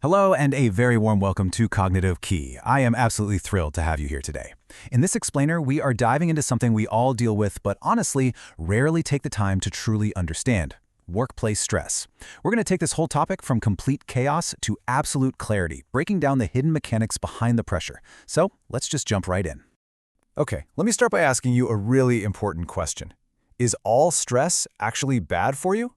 Hello and a very warm welcome to Cognitive Key. I am absolutely thrilled to have you here today. In this explainer, we are diving into something we all deal with, but honestly, rarely take the time to truly understand: workplace stress. We're going to take this whole topic from complete chaos to absolute clarity, breaking down the hidden mechanics behind the pressure. So let's just jump right in. Okay, let me start by asking you a really important question. Is all stress actually bad for you?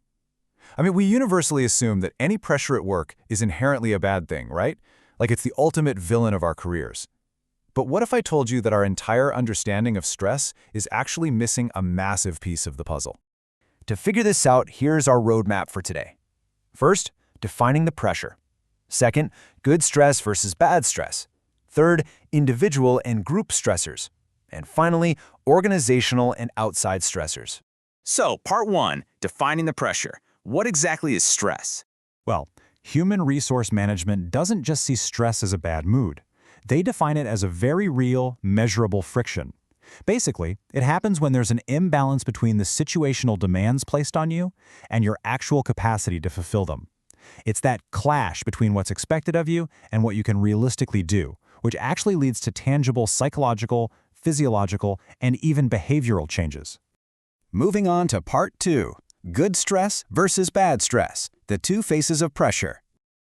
We universally assume that any pressure at work is inherently a bad thing, right? Like it's the ultimate villain of our careers. But what if I told you that our entire understanding of stress is actually missing a massive piece of the puzzle? To figure this out, here's our roadmap for today. First, defining the pressure. Second, good stress versus bad stress. Third, individual and group stressors. And finally, organizational and outside stressors. So, part 1, defining the pressure. What exactly is stress? Well, human resource management doesn't just see stress as a bad mood. They define it as a very real, measurable friction. Basically, it happens when there's an imbalance between the situational demands placed on you and your actual capacity to fulfill them. It's that clash between what's expected of you and what you can realistically do, which actually leads to tangible psychological, physiological, and even behavioral changes. Moving on to part 2. Good stress versus bad stress, the two faces of pressure.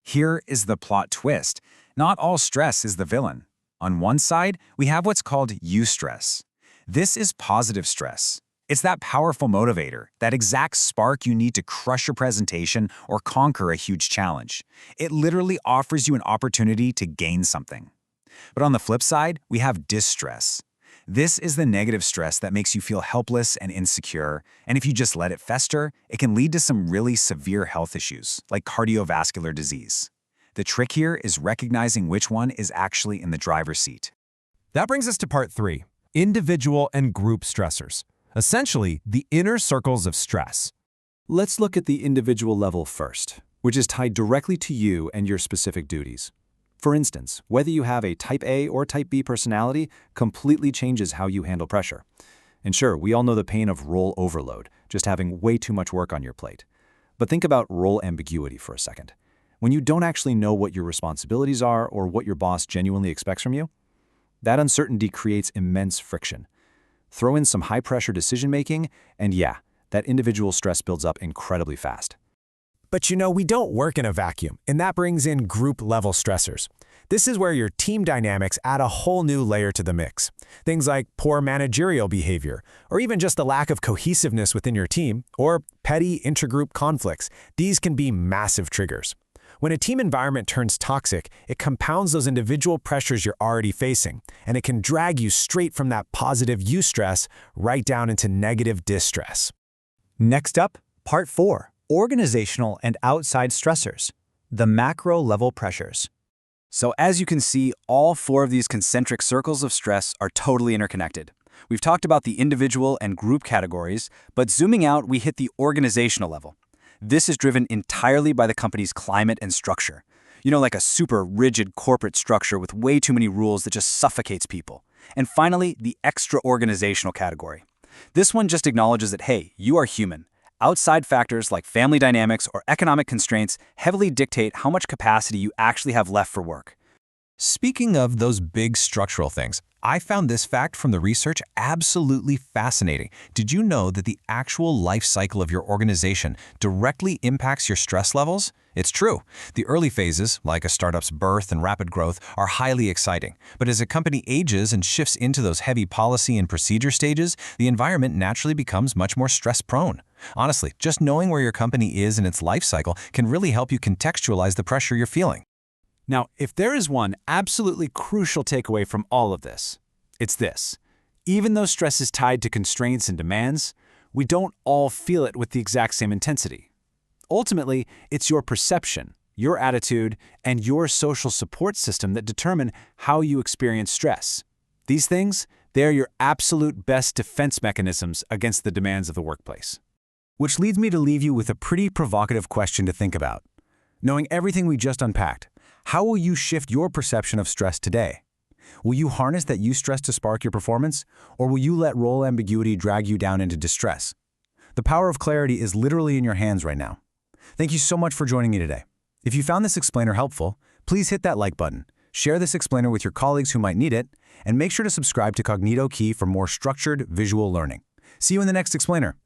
Here is the plot twist. Not all stress is the villain. On one side, we have what's called Eustress. This is positive stress. It's that powerful motivator, that exact spark you need to crush your presentation or conquer a huge challenge. It literally offers you an opportunity to gain something. But on the flip side, we have distress. This is the negative stress that makes you feel helpless and insecure, and if you just let it fester, it can lead to some really severe health issues, like cardiovascular disease. The trick here is recognizing which one is actually in the driver's seat. That brings us to part 3, individual and group stressors. Essentially, the inner circles of stress. Let's look at the individual level first, which is tied directly to you and your specific duties. For instance, whether you have a type A or type B personality completely changes how you handle pressure. And sure, we all know the pain of role overload, just having way too much work on your plate. But think about role ambiguity for a second. When you don't actually know what your responsibilities are or what your boss genuinely expects from you, that uncertainty creates immense friction. Throw in some high-pressure decision-making, and yeah, that individual stress builds up incredibly fast. But we don't work in a vacuum, and that brings in group-level stressors. This is where your team dynamics add a whole new layer to the mix. Things like poor managerial behavior, or even just the lack of cohesiveness within your team, or petty intergroup conflicts. These can be massive triggers. When a team environment turns toxic, it compounds those individual pressures you're already facing, and it can drag you straight from that positive eustress right down into negative distress. Next up, part 4. Organizational and outside stressors, the macro-level pressures. So as you can see, all 4 of these concentric circles of stress are totally interconnected. We've talked about the individual and group categories, but zooming out, we hit the organizational level. This is driven entirely by the company's climate and structure. Like a super rigid corporate structure with way too many rules that just suffocates people. And finally, the extra-organizational category. This one just acknowledges that, hey, you are human. Outside factors like family dynamics or economic constraints heavily dictate how much capacity you actually have left for work. Speaking of those big structural things, I found this fact from the research absolutely fascinating. Did you know that the actual life cycle of your organization directly impacts your stress levels? It's true. The early phases, like a startup's birth and rapid growth, are highly exciting. But as a company ages and shifts into those heavy policy and procedure stages, the environment naturally becomes much more stress-prone. Honestly, just knowing where your company is in its life cycle can really help you contextualize the pressure you're feeling. Now, if there is one absolutely crucial takeaway from all of this, it's this. Even though stress is tied to constraints and demands, we don't all feel it with the exact same intensity. Ultimately, it's your perception, your attitude, and your social support system that determine how you experience stress. These things, they are your absolute best defense mechanisms against the demands of the workplace. Which leads me to leave you with a pretty provocative question to think about. Knowing everything we just unpacked, how will you shift your perception of stress today? Will you harness that eustress to spark your performance, or will you let role ambiguity drag you down into distress? The power of clarity is literally in your hands right now. Thank you so much for joining me today. If you found this explainer helpful, please hit that like button, share this explainer with your colleagues who might need it, and make sure to subscribe to Kognito Key for more structured visual learning. See you in the next explainer.